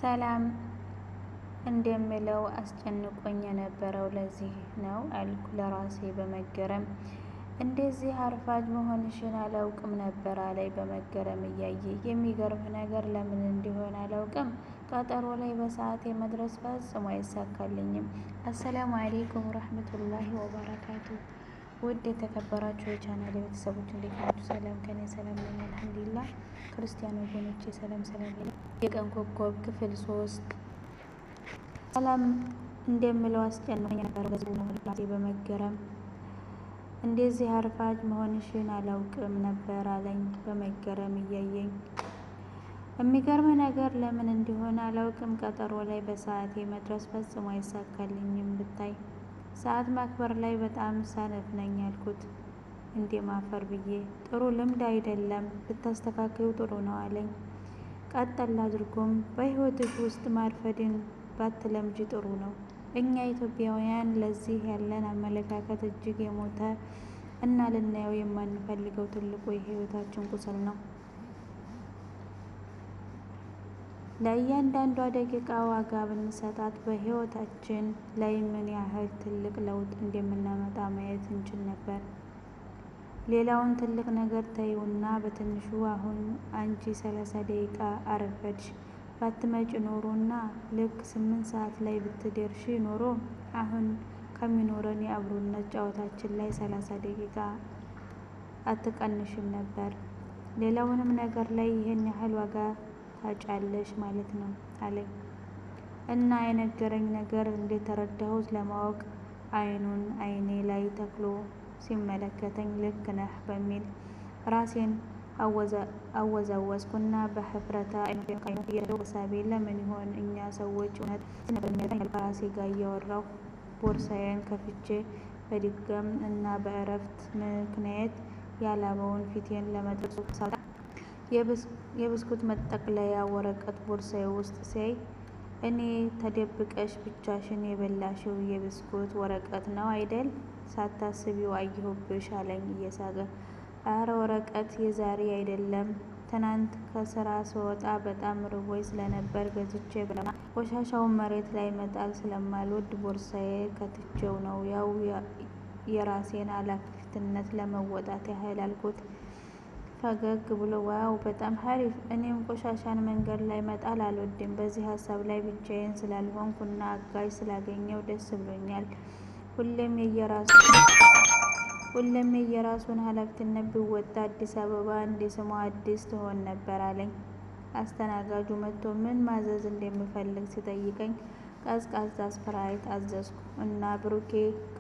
ሰላም እንደምለው አስጨንቆኝ የነበረው ለዚህ ነው አልኩ ለራሴ በመገረም። እንደዚህ አርፋጅ መሆንሽን አላውቅም ነበር አለኝ በመገረም እያየ። የሚገርም ነገር ለምን እንዲሆን አላውቅም፣ ቀጠሮ ላይ በሰዓቴ መድረስ ፈጽሞ አይሳካልኝም። አሰላሙ አሌይኩም ወረህመቱላሂ ወበረካቱ። ውድ የተከበራችሁ የቻናል ቤተሰቦች እንዴት ናችሁ? ሰላም ከኔ ሰላም ነኝ አልሐምዱሊላህ። ክርስቲያን ወገኖቼ ሰላም የቀን ኮከብ ክፍል 3 ሰላም እንደምለው አስጨንቆኝ ነበር በዚህ ነው ራሴ በመገረም። እንደዚህ አርፋጅ መሆንሽን አላውቅም ነበር አለኝ በመገረም እያየኝ። የሚገርም ነገር ለምን እንዲሆን አላውቅም፣ ቀጠሮ ላይ በሰዓቴ መድረስ ፈጽሞ አይሳካልኝም። ብታይ ሰዓት ማክበር ላይ በጣም ሰነፍ ነኝ አልኩት እንደ ማፈር ብዬ። ጥሩ ልምድ አይደለም፣ ብታስተካክዩ ጥሩ ነው አለኝ። ቀጠል አድርጎም በህይወትሽ ውስጥ ማርፈድን ባትለምጂ ጥሩ ነው። እኛ ኢትዮጵያውያን ለዚህ ያለን አመለካከት እጅግ የሞተ እና ልናየው የማንፈልገው ትልቁ የህይወታችን ቁስል ነው። ለእያንዳንዷ ደቂቃ ዋጋ ብንሰጣት በህይወታችን ላይ ምን ያህል ትልቅ ለውጥ እንደምናመጣ ማየት እንችል ነበር። ሌላውን ትልቅ ነገር ተይውና በትንሹ አሁን አንቺ 30 ደቂቃ አረፈድሽ ባትመጪ ኖሮና ልክ 8 ሰዓት ላይ ብትደርሺ ኖሮ አሁን ከሚኖረን የአብሮነት ጨዋታችን ላይ 30 ደቂቃ አትቀንሽም ነበር። ሌላውንም ነገር ላይ ይህን ያህል ዋጋ ታጫለሽ ማለት ነው አለኝ እና የነገረኝ ነገር እንደተረዳሁት ለማወቅ አይኑን አይኔ ላይ ተክሎ ሲመለከተኝ ልክ ነህ በሚል ራሴን አወዛወዝኩና በህፍረተ አይኖች እየሳቤ ለምን ይሆን እኛ ሰዎች እውነት ስንበሚያደርግ ከራሴ ጋር እያወራሁ ቦርሳዬን ከፍቼ በድጋም እና በእረፍት ምክንያት ያላበውን ፊቴን ለመጥረሱ ሳጣ የብስኩት መጠቅለያ ወረቀት ቦርሳዬ ውስጥ ሲያይ እኔ ተደብቀሽ ብቻሽን የበላሽው የብስኩት ወረቀት ነው አይደል? ሳታስቢው አየሁብሽ አለኝ እየሳቀ። አረ ወረቀት የዛሬ አይደለም፣ ትናንት ከስራ ስወጣ በጣም ርቦኝ ስለነበር ገዝቼ በላ ቆሻሻውን መሬት ላይ መጣል ስለማልወድ ቦርሳዬ ከትቼው ነው፣ ያው የራሴን ኃላፊነት ለመወጣት ያህል አልኩት። ፈገግ ብሎ ዋው በጣም ሀሪፍ፣ እኔም ቆሻሻን መንገድ ላይ መጣል አልወድም። በዚህ ሀሳብ ላይ ብቻዬን ስላልሆንኩና አጋዥ ስላገኘው ደስ ብሎኛል። ሁሌም የየራሱን ኃላፊነት ቢወጣ አዲስ አበባ እንደ ስሟ አዲስ ትሆን ነበር አለኝ። አስተናጋጁ መጥቶ ምን ማዘዝ እንደምፈልግ ሲጠይቀኝ ቀዝቃዛ ስፕራይት አዘዝኩ እና ብሩኬ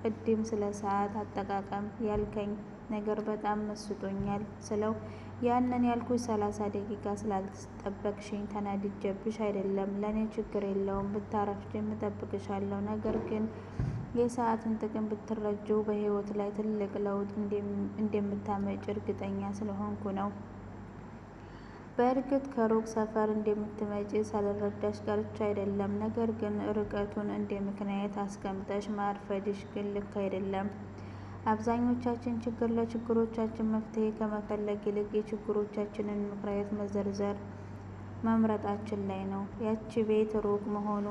ቅድም ስለ ሰዓት አጠቃቀም ያልከኝ ነገር በጣም መስጦኛል ስለው ያንን ያልኩሽ 30 ደቂቃ ስላልጠበቅሽኝ ተናድጄብሽ አይደለም፣ ለእኔ ችግር የለውም ብታረፍጂም እጠብቅሻለሁ። ነገር ግን የሰዓትን ጥቅም ብትረጂው በህይወት ላይ ትልቅ ለውጥ እንደምታመጭ እርግጠኛ ስለሆንኩ ነው። በእርግጥ ከሩቅ ሰፈር እንደምትመጪ ሳልረዳሽ ቀርቼ አይደለም፣ ነገር ግን ርቀቱን እንደ ምክንያት አስቀምጠሽ ማርፈድሽ ግን ልክ አይደለም። አብዛኞቻችን ችግር ለችግሮቻችን መፍትሄ ከመፈለግ ይልቅ የችግሮቻችንን ምክንያት መዘርዘር መምረጣችን ላይ ነው። ያቺ ቤት ሩቅ መሆኑ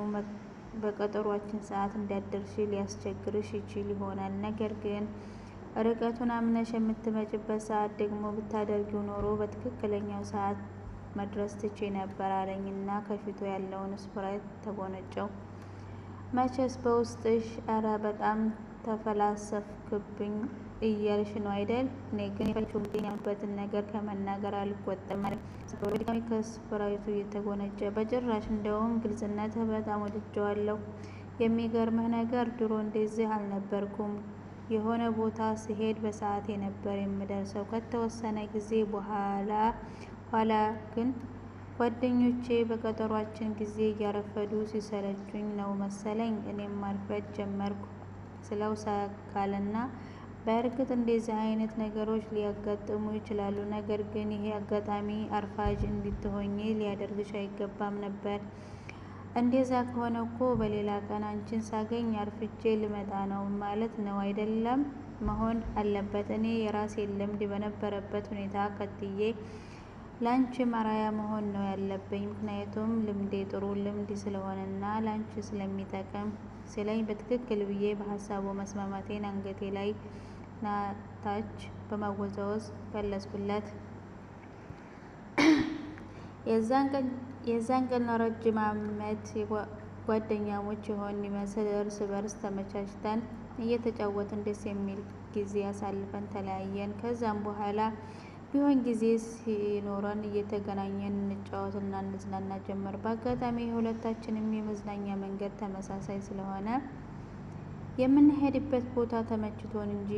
በቀጠሯችን ሰዓት እንዳትደርሺ ሊያስቸግርሽ ይችል ይሆናል፣ ነገር ግን ርቀቱን አምነሽ የምትመጭበት ሰዓት ደግሞ ብታደርጊው ኖሮ በትክክለኛው ሰዓት መድረስ ትችይ ነበር አለኝና ከፊቱ ያለውን ስፕራይት ተጎነጨው። መቼስ በውስጥሽ አረ በጣም ተፈላሰፍክብኝ እያልሽ ነው አይደል? እኔ ግን የፈለግኩበትን ነገር ከመናገር አልቆጠብም አለኝ በድጋሚ ከስፕራይቱ እየተጎነጨ። በጭራሽ፣ እንደውም ግልጽነትህ በጣም ወድጀዋለሁ። የሚገርምህ ነገር ድሮ እንደዚህ አልነበርኩም። የሆነ ቦታ ስሄድ በሰዓቴ ነበር የምደርሰው። ከተወሰነ ጊዜ ኋላ ግን ጓደኞቼ በቀጠሯችን ጊዜ እያረፈዱ ሲሰለቹኝ ነው መሰለኝ እኔም ማርፈድ ጀመርኩ ስለው ሳቃልና በእርግጥ እንደዚህ አይነት ነገሮች ሊያጋጥሙ ይችላሉ፣ ነገር ግን ይሄ አጋጣሚ አርፋጅ እንድትሆኚ ሊያደርግሽ አይገባም ነበር። እንደዛ ከሆነ እኮ በሌላ ቀን አንቺን ሳገኝ አርፍጄ ልመጣ ነው ማለት ነው አይደለም መሆን አለበት። እኔ የራሴን ልምድ በነበረበት ሁኔታ ቀጥዬ ላንቺ አርአያ መሆን ነው ያለብኝ። ምክንያቱም ልምዴ ጥሩ ልምድ ስለሆነና ላንቺ ስለሚጠቅም ሲለኝ በትክክል ብዬ በሀሳቡ መስማማቴን አንገቴ ላይ ናታች በማወዛወዝ ገለጽኩለት። የዛን ቀን ረጅም ዓመት ጓደኛሞች የሆን ይመስል እርስ በርስ ተመቻችተን እየተጫወትን ደስ የሚል ጊዜ አሳልፈን ተለያየን። ከዛም በኋላ ቢሆን ጊዜ ሲኖረን እየተገናኘን እንጫወትና እንዝናና ጀመር። በአጋጣሚ የሁለታችንም የመዝናኛ መንገድ ተመሳሳይ ስለሆነ የምንሄድበት ቦታ ተመችቶን እንጂ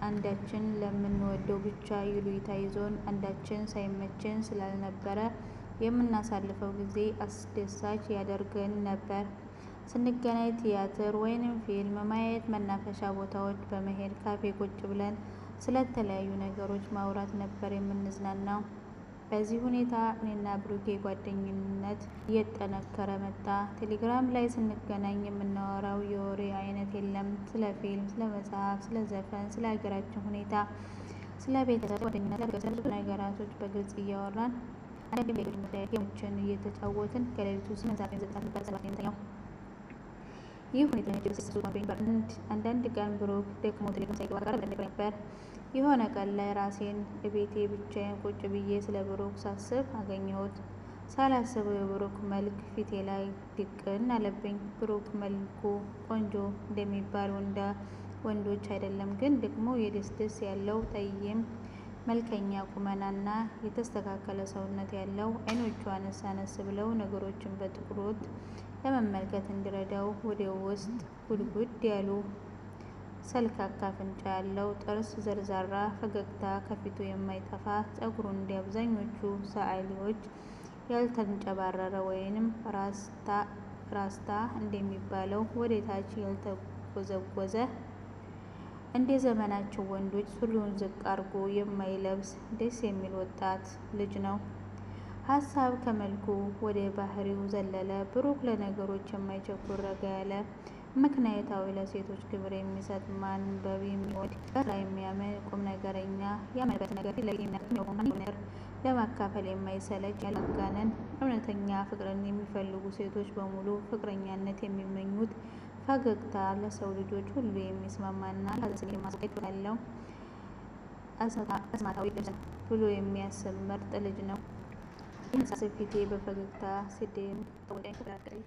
አንዳችን ለምንወደው ብቻ ይሉኝታ ይዞን አንዳችን ሳይመቸን ስላልነበረ የምናሳልፈው ጊዜ አስደሳች ያደርገን ነበር። ስንገናኝ ቲያትር ወይንም ፊልም ማየት፣ መናፈሻ ቦታዎች በመሄድ ካፌ ቁጭ ብለን ስለተለያዩ ነገሮች ማውራት ነበር የምንዝናናው። በዚህ ሁኔታ እኔና ብሩኬ ጓደኝነት እየጠነከረ መጣ። ቴሌግራም ላይ ስንገናኝ የምናወራው የወሬ አይነት የለም። ስለ ፊልም፣ ስለ መጽሐፍ፣ ስለ ዘፈን፣ ስለ ሀገራችን ሁኔታ፣ ስለ ቤተሰብ፣ ጓደኝነት፣ ስለ ብዙ ነገራቶች በግልጽ እያወራን ጌሞችን እየተጫወትን ከሌሊቱ 8 ነበር 7 የምንተኛው። ይህ ሁኔታ አንዳንድ ቀን ብሩክ ደክሞ ቴሌግራም ሳይገባ ጋር ነበር። የሆነ ቀን ላይ ራሴን እቤቴ ብቻዬን ቁጭ ብዬ ስለ ብሩክ ሳስብ አገኘሁት። ሳላስበው የብሩክ መልክ ፊቴ ላይ ድቅን አለብኝ። ብሩክ መልኩ ቆንጆ እንደሚባል ወንዶች አይደለም፣ ግን ደግሞ የደስ ያለው ጠይም መልከኛ ቁመናና የተስተካከለ ሰውነት ያለው፣ አይኖቹ አነስ ብለው ነገሮችን በትኩረት ለመመልከት እንዲረዳው ወደ ውስጥ ጉድጉድ ያሉ፣ ሰልካካ አፍንጫ ያለው፣ ጥርስ ዘርዛራ፣ ፈገግታ ከፊቱ የማይጠፋ፣ ፀጉሩ እንደ አብዛኞቹ ሰዓሊዎች ያልተንጨባረረ ወይንም ራስታ እንደሚባለው ወደ ታች ያልተጎዘጎዘ፣ እንደ ዘመናቸው ወንዶች ሱሪውን ዝቅ አርጎ የማይለብስ ደስ የሚል ወጣት ልጅ ነው። ሀሳብ ከመልኩ ወደ ባህሪው ዘለለ። ብሩክ ለነገሮች የማይቸኩል ረጋ ያለ፣ ምክንያታዊ፣ ለሴቶች ክብር የሚሰጥ፣ ማንበብ የሚወድ፣ በስራ የሚያምን፣ ቁም ነገረኛ፣ ያመነበትን ነገር ፊት ለፊት የሚናገር፣ ማንኛውንም ነገር ለማካፈል የማይሰለች፣ ያለማጋነን እውነተኛ ፍቅርን የሚፈልጉ ሴቶች በሙሉ ፍቅረኛነት የሚመኙት፣ ፈገግታ ለሰው ልጆች ሁሉ የሚስማማና የሀዘን ስሜት የማስወገድ ችሎታ ያለው፣ አስማታዊ ልብስ ብሎ የሚያስብ ምርጥ ልጅ ነው። ይህን ሳስብ ፊቴ በፈገግታ ሲደም ተወጣኝ።